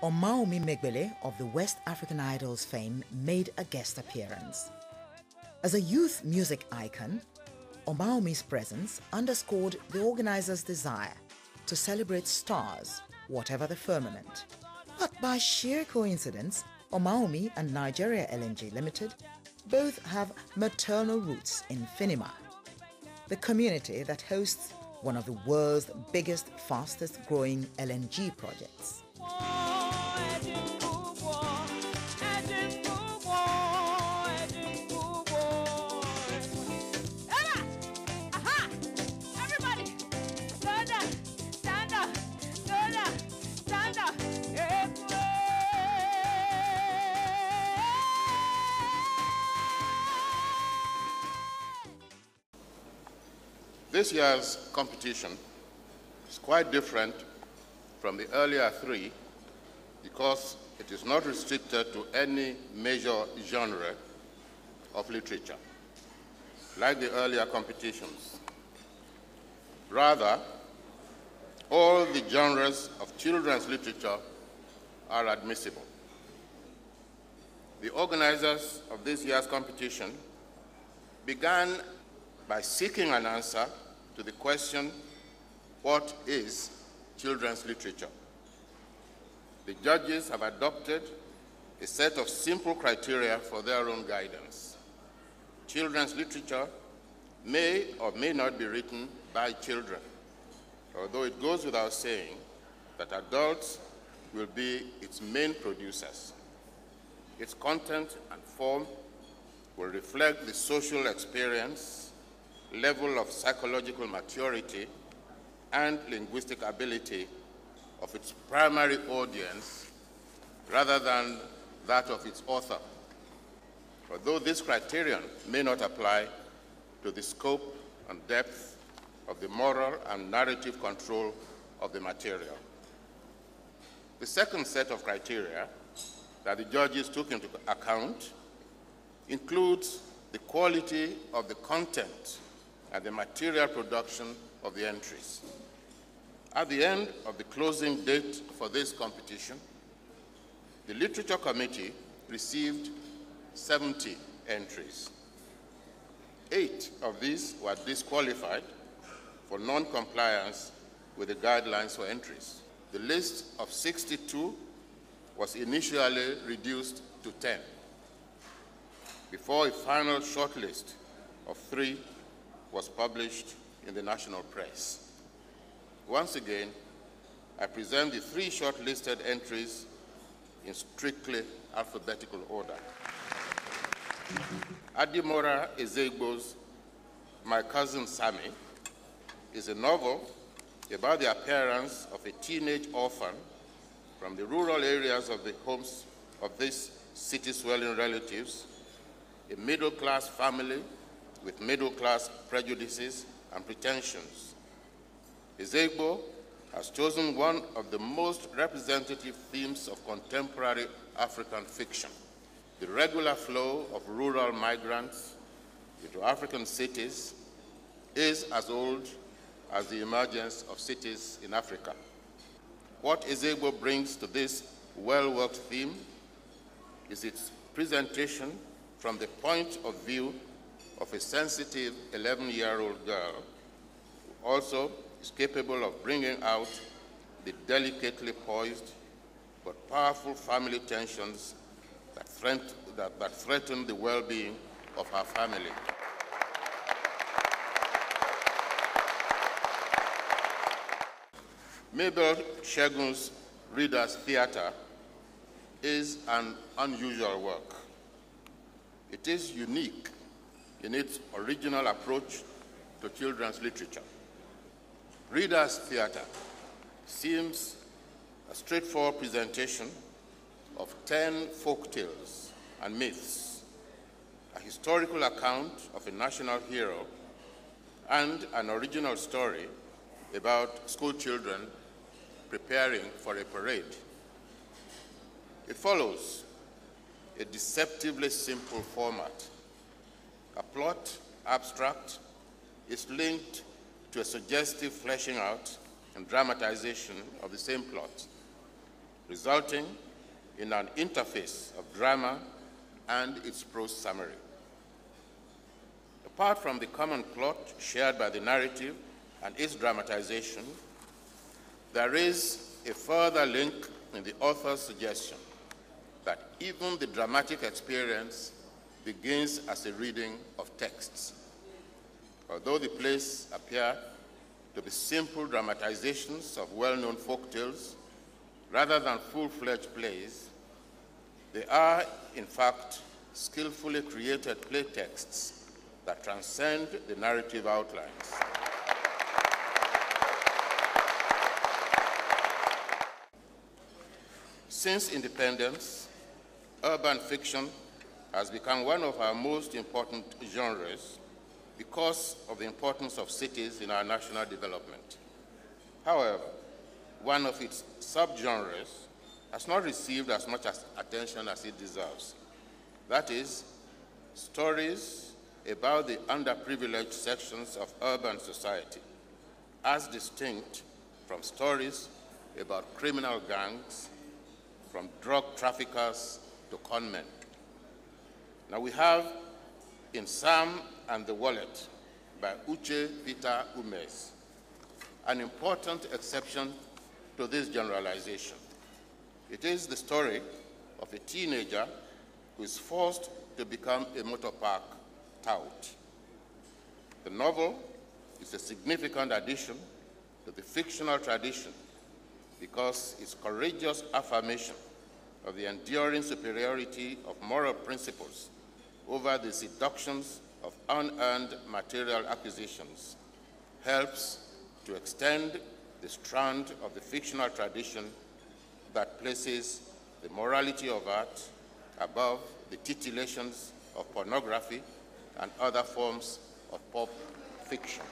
Omaomi Megbele of the West African Idols fame made a guest appearance. As a youth music icon, Omaomi's presence underscored the organizers' desire to celebrate stars, whatever the firmament. But by sheer coincidence, Omaomi and Nigeria NLNG Limited both have maternal roots in Finima, the community that hosts one of the world's biggest, fastest growing LNG projects. This year's competition is quite different from the earlier three because it is not restricted to any major genre of literature, like the earlier competitions. Rather, all the genres of children's literature are admissible. The organizers of this year's competition began by seeking an answer to the question, what is children's literature? The judges have adopted a set of simple criteria for their own guidance. Children's literature may or may not be written by children, although it goes without saying that adults will be its main producers. Its content and form will reflect the social experience, level of psychological maturity, and linguistic ability of its primary audience rather than that of its author. Although this criterion may not apply to the scope and depth of the moral and narrative control of the material. The second set of criteria that the judges took into account includes the quality of the content and the material production of the entries. At the end of the closing date for this competition, the Literature Committee received 70 entries. 8 of these were disqualified for non-compliance with the guidelines for entries. The list of 62 was initially reduced to 10 before a final shortlist of 3 was published in the national press. Once again, I present the 3 shortlisted entries in strictly alphabetical order. Adimora Ezegbo's My Cousin Sammy is a novel about the appearance of a teenage orphan from the rural areas of the homes of these city-swelling relatives, a middle-class family with middle-class prejudices and pretensions. Ezegbo has chosen one of the most representative themes of contemporary African fiction. The regular flow of rural migrants into African cities is as old as the emergence of cities in Africa. What Ezegbo brings to this well-worked theme is its presentation from the point of view of a sensitive 11-year-old girl who also is capable of bringing out the delicately poised but powerful family tensions that threaten the well-being of her family. Mabel Shegun's Reader's Theatre is an unusual work. It is unique in its original approach to children's literature. Reader's Theatre seems a straightforward presentation of 10 folk tales and myths, a historical account of a national hero, and an original story about school children preparing for a parade. It follows a deceptively simple format. A plot, abstract, is linked to a suggestive fleshing out and dramatization of the same plot. resulting in an interface of drama and its prose summary. Apart from the common plot shared by the narrative and its dramatization, there is a further link in the author's suggestion that even the dramatic experience begins as a reading of texts. Although the plays appear to be simple dramatizations of well-known folk tales rather than full-fledged plays, they are, in fact, skillfully created play texts that transcend the narrative outlines. Since independence, urban fiction has become one of our most important genres because of the importance of cities in our national development. However, one of its subgenres has not received as much attention as it deserves. That is, stories about the underprivileged sections of urban society, as distinct from stories about criminal gangs, from drug traffickers to conmen. Now we have in Sam and the Wallet by Uche Peter Umes an important exception to this generalization. It is the story of a teenager who is forced to become a motor park tout. The novel is a significant addition to the fictional tradition because its courageous affirmation of the enduring superiority of moral principles over the seductions of unearned material acquisitions helps to extend the strand of the fictional tradition that places the morality of art above the titillations of pornography and other forms of pop fiction.